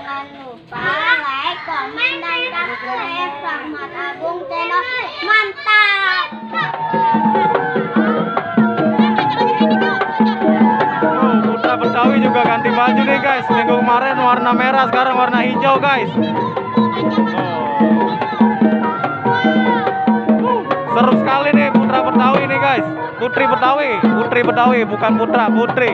Jangan lupa like, komen, dan subscribe Rahmat Agung Channel. Mantap! Putra Betawi juga ganti baju nih guys. Minggu kemarin warna merah, sekarang warna hijau guys. Seru sekali nih Putra Betawi nih guys. Putri Betawi bukan Putra, Putri.